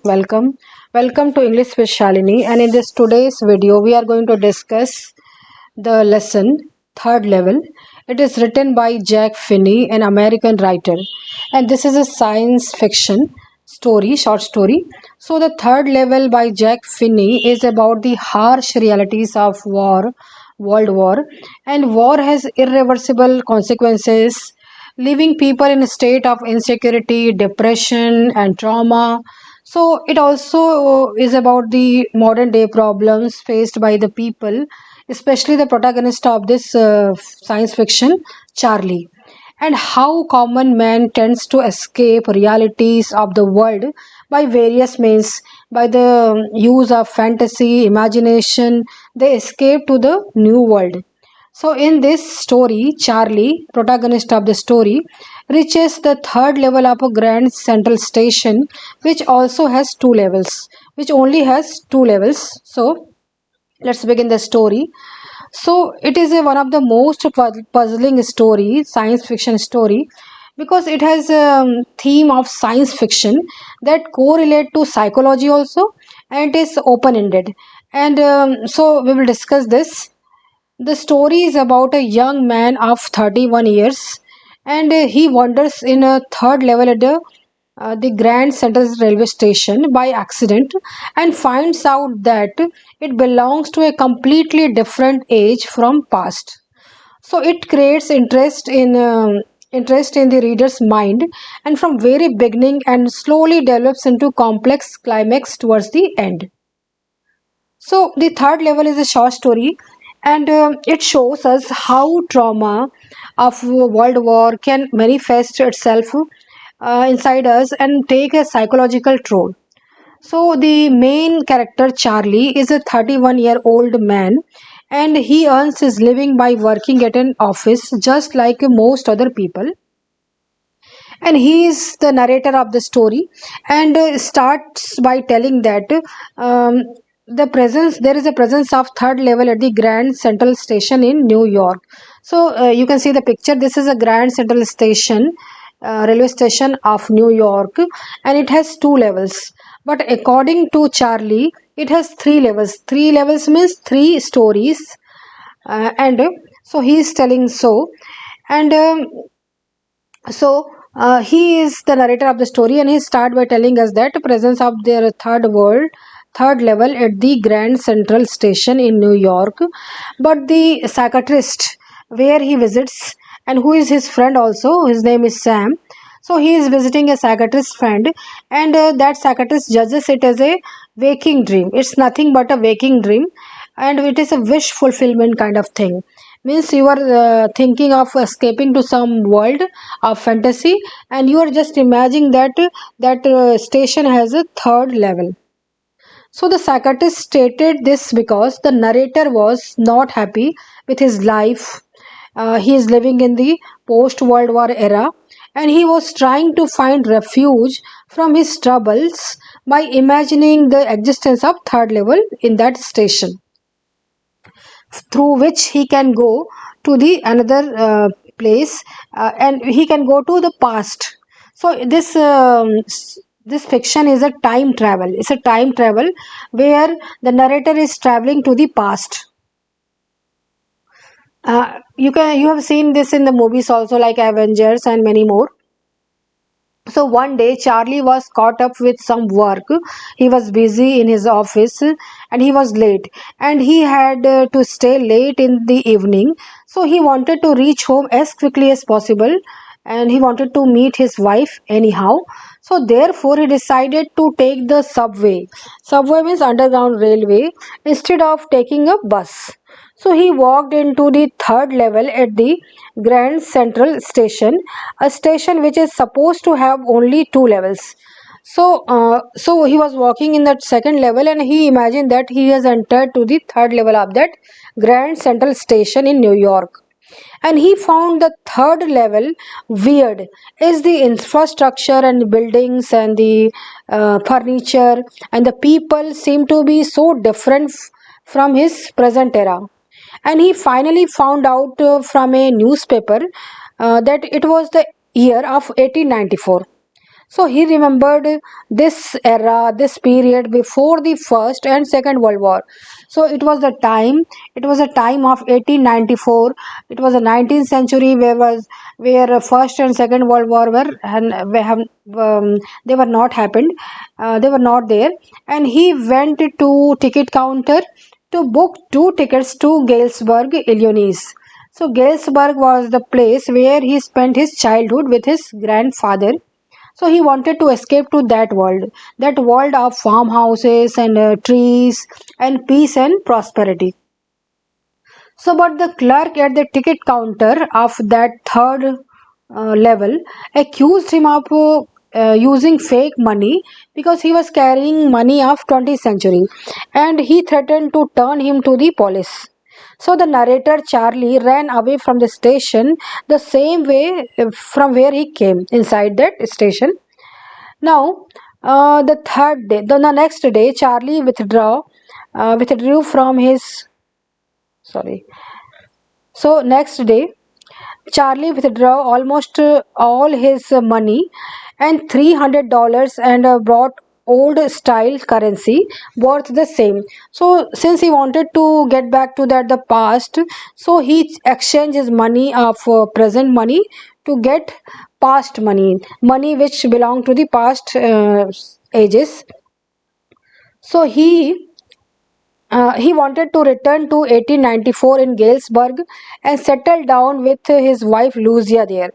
welcome. Welcome to English with Shalini, and in this today's video we are going to discuss the lesson third level. It is written by Jack Finney, an American writer, and this is a science fiction story, short story. So the third level by Jack Finney is about the harsh realities of war, world war, and war has irreversible consequences, leaving people in a state of insecurity, depression, and trauma. So it also is about the modern day problems faced by the people, especially the protagonist of this science fiction, Charlie, and how common man tends to escape realities of the world by various means. By the use of fantasy, imagination, they escape to the new world. So, in this story, Charlie, protagonist of the story, reaches the third level of a grand central station, which also has two levels, which only has two levels. So, let's begin the story. So, it is one of the most puzzling story, science fiction story, because it has a theme of science fiction that correlate to psychology also, and it is open ended. And so, we will discuss this. The story is about a young man of 31 years, and he wanders in a third level at the Grand Central Railway Station by accident and finds out that it belongs to a completely different age from past. So it creates interest in the reader's mind, and from very beginning and slowly develops into complex climax towards the end. So the third level is a short story, and it shows us how trauma of World War can manifest itself inside us and take a psychological toll. So the main character Charlie is a 31-year-old man, and he earns his living by working at an office just like most other people, and he is the narrator of the story, and starts by telling that um, there is a presence of third level at the Grand Central Station in New York. So you can see the picture. This is a Grand Central Station, railway station of New York, and it has two levels, but according to Charlie it has three levels means three stories. And so he is telling so, and he is the narrator of the story, and he start by telling us that presence of their third level at the Grand Central Station in New York. But the psychiatrist where he visits, and who is his friend also, his name is Sam. So he is visiting a psychiatrist friend, and that psychiatrist judges it as a waking dream. It's nothing but a waking dream, and it is a wish fulfillment kind of thing. Means you are thinking of escaping to some world of fantasy, and you are just imagining that station has a third level. So the psychiatrist stated this because the narrator was not happy with his life. He is living in the post World War era, and he was trying to find refuge from his troubles by imagining the existence of third level in that station, through which he can go to the another place, and he can go to the past. So this fiction is a time travel. It's a time travel where the narrator is traveling to the past. You have seen this in the movies also, like Avengers and many more. So one day Charlie was caught up with some work. He was busy in his office, and he was late, and he had to stay late in the evening. So he wanted to reach home as quickly as possible, and he wanted to meet his wife anyhow. So therefore he decided to take the subway. Subway means underground railway, instead of taking a bus. So he walked into the third level at the Grand Central Station, a station which is supposed to have only two levels. So he was walking in that second level, and he imagined that he has entered to the third level of that Grand Central Station in New York. And he found the third level weird, is the infrastructure and buildings and the furniture and the people seem to be so different from his present era. And he finally found out from a newspaper that it was the year of 1894. So he remembered this era, this period before the First and Second World War. So it was a time of 1894. It was the 19th century where First and Second World War were and they were not happened. They were not there, and he went to ticket counter to book two tickets to Galesburg, Illinois. So Galesburg was the place where he spent his childhood with his grandfather. So he wanted to escape to that world of farmhouses and trees and peace and prosperity. So, but the clerk at the ticket counter of that third level accused him of using fake money because he was carrying money of 20th century, and he threatened to turn him to the police. So the narrator Charlie ran away from the station the same way from where he came inside that station. Now, the next day, Charlie withdrew from his sorry. So next day, Charlie withdrew almost all his money and $300 and brought old style currency worth the same. So since he wanted to get back to the past, so he exchanged his money of present money to get past money which belonged to the past ages. So he wanted to return to 1894 in Galesburg and settle down with his wife Lucia there.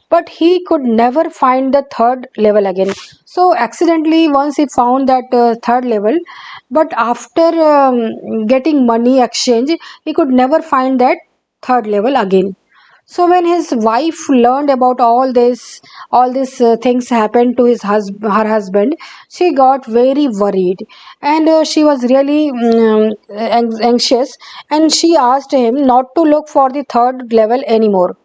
But he could never find the third level again. So, accidentally, once he found that third level, but after getting money exchange, he could never find that third level again. So when his wife learned about all these things happened to her husband, she got very worried, and she was really anxious, and she asked him not to look for the third level anymore.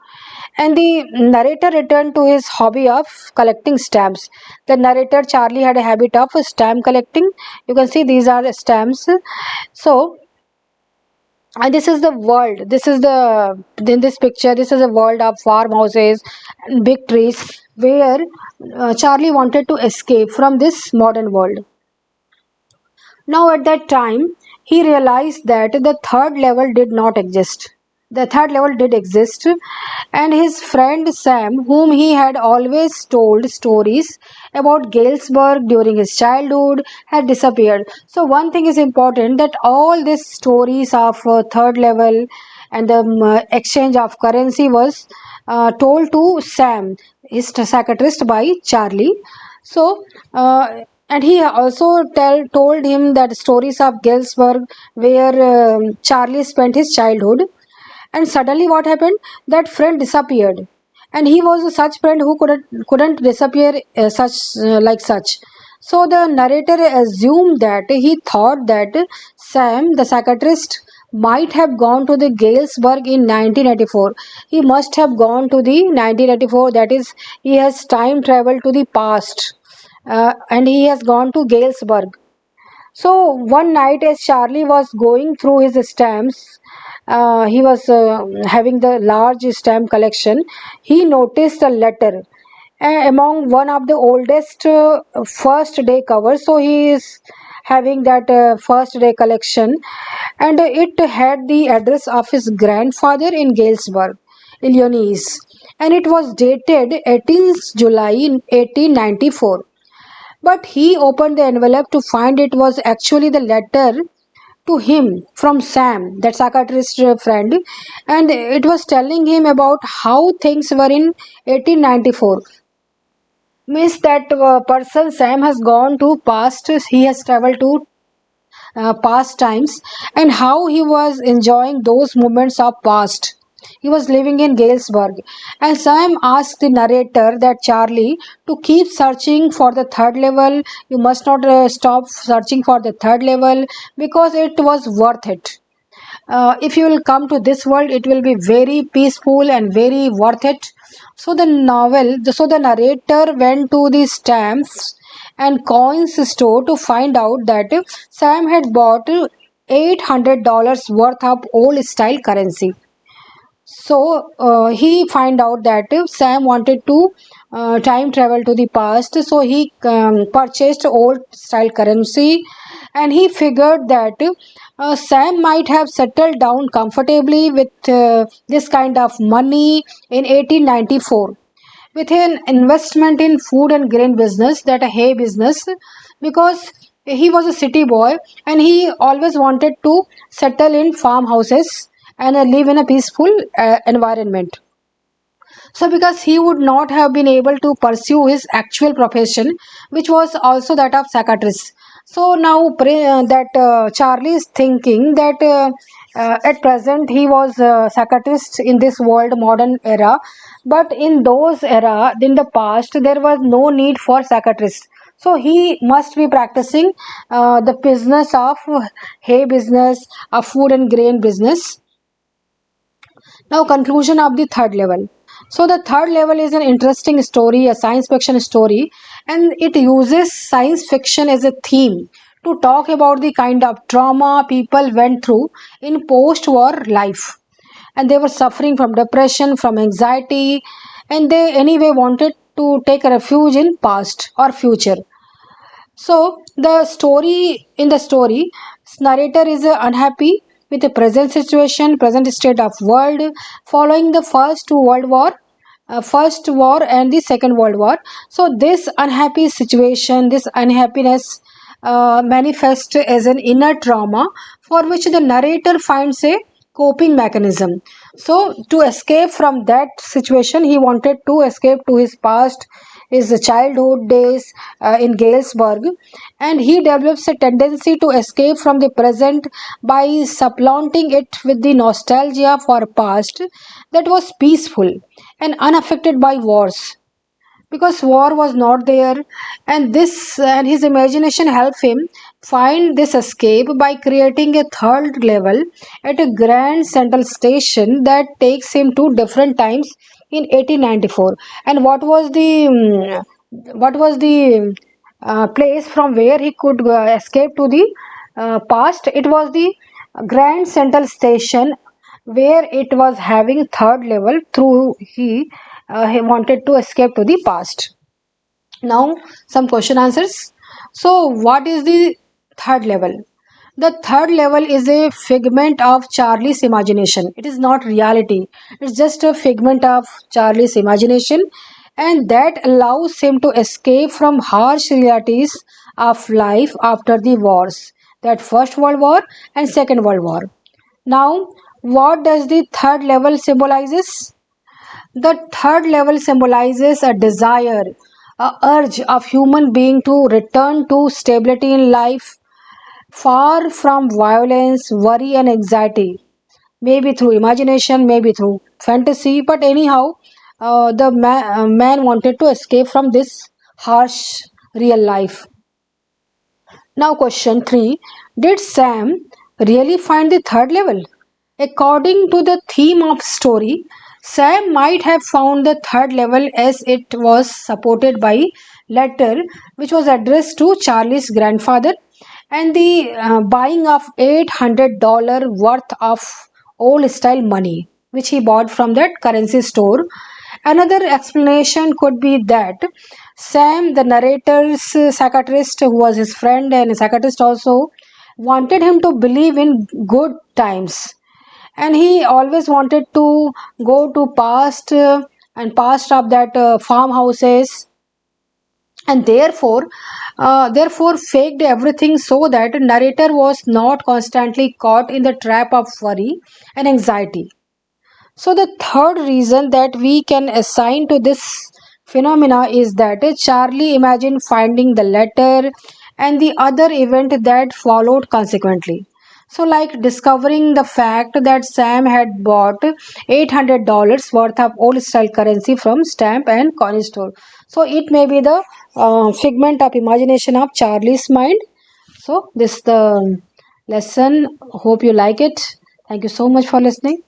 And the narrator returned to his hobby of collecting stamps. The narrator Charlie had a habit of stamp collecting. You can see these are stamps. So and this is the world, this is the in this picture, this is a world of farmhouses and big trees where Charlie wanted to escape from this modern world. Now, at that time, he realized that the third level did not exist. The third level did exist, and his friend Sam, whom he had always told stories about Galesburg during his childhood, had disappeared. So, one thing is important, that all these stories of third level and the exchange of currency was told to Sam, his psychiatrist, by Charlie. So, and he also told him that stories of Galesburg where Charlie spent his childhood. And suddenly, what happened? That friend disappeared, and he was a such friend who couldn't disappear like such. So the narrator assumed that he thought that Sam, the psychiatrist, might have gone to the Galesburg in 1984. He must have gone to the 1984. That is, he has time traveled to the past, and he has gone to Galesburg. So one night, as Charlie was going through his stamps, he was having the large stamp collection. He noticed a letter among one of the oldest first day covers. So he is having that first day collection, and it had the address of his grandfather in Galesburg, Illinois, and it was dated 18th July 1894. But he opened the envelope to find it was actually the letter to him from Sam, that psychiatrist friend, and it was telling him about how things were in 1894. Means that person Sam has gone to past, he has traveled to past times, and how he was enjoying those moments of past. He was living in Galesburg, and Sam asked the narrator, that Charlie, to keep searching for the third level. You must not stop searching for the third level because it was worth it. If you will come to this world, it will be very peaceful and very worth it. So the narrator went to the stamps and coins store to find out that Sam had bought $800 worth of old style currency. So he find out that Sam wanted to time travel to the past, so he purchased old style currency, and he figured that Sam might have settled down comfortably with this kind of money in 1894 with an investment in food and grain business, that a hay business, because he was a city boy and he always wanted to settle in farmhouses and live in a peaceful environment. So because he would not have been able to pursue his actual profession, which was also that of psychiatrist. So now Charlie is thinking that at present he was a psychiatrist in this world modern era, but in those era in the past there was no need for psychiatrists. So he must be practicing the business of hay business, a food and grain business. Now, conclusion of the third level. So, the third level is an interesting story, a science fiction story, and it uses science fiction as a theme to talk about the kind of trauma people went through in post war life. And they were suffering from depression, from anxiety, and they anyway wanted to take refuge in past or future. So the story, narrator is unhappy with the present situation, present state of world following the first war and the second world war. So this unhappy situation, this unhappiness manifests as an inner trauma for which the narrator finds a coping mechanism. So to escape from that situation, he wanted to escape to his past, his childhood days in Galesburg, and he develops a tendency to escape from the present by supplanting it with the nostalgia for a past that was peaceful and unaffected by wars, because war was not there. And his imagination helped him find this escape by creating a third level at a grand central station that takes him to different times in 1894. And what was the place from where he could escape to the past? It was the grand central station where it was having third level through he wanted to escape to the past. Now some question answers. So what is the third level? The third level is a figment of Charlie's imagination. It is not reality. It's just a figment of Charlie's imagination, and that allows him to escape from harsh realities of life after the wars, that First World War and Second World War. Now, what does the third level symbolizes? The third level symbolizes a desire, a urge of human being to return to stability in life, far from violence, worry, and anxiety. Maybe through imagination, maybe through fantasy, but anyhow, the man wanted to escape from this harsh real life. Now, question 3. Did Sam really find the third level? According to the theme of story, Sam might have found the third level as it was supported by letter which was addressed to Charlie's grandfather and the buying of $800 worth of old style money which he bought from that currency store. Another explanation could be that Sam, the narrator's psychiatrist, who was his friend and a psychiatrist also, wanted him to believe in good times, and he always wanted to go to past and past of that farmhouses, and therefore faked everything so that narrator was not constantly caught in the trap of worry and anxiety. So the third reason that we can assign to this phenomena is that Charlie imagined finding the letter and the other event that followed consequently. So, like discovering the fact that Sam had bought $800 worth of old style currency from stamp and coin store. So, it may be the figment of imagination of Charlie's mind. So, this is the lesson. Hope you like it. Thank you so much for listening.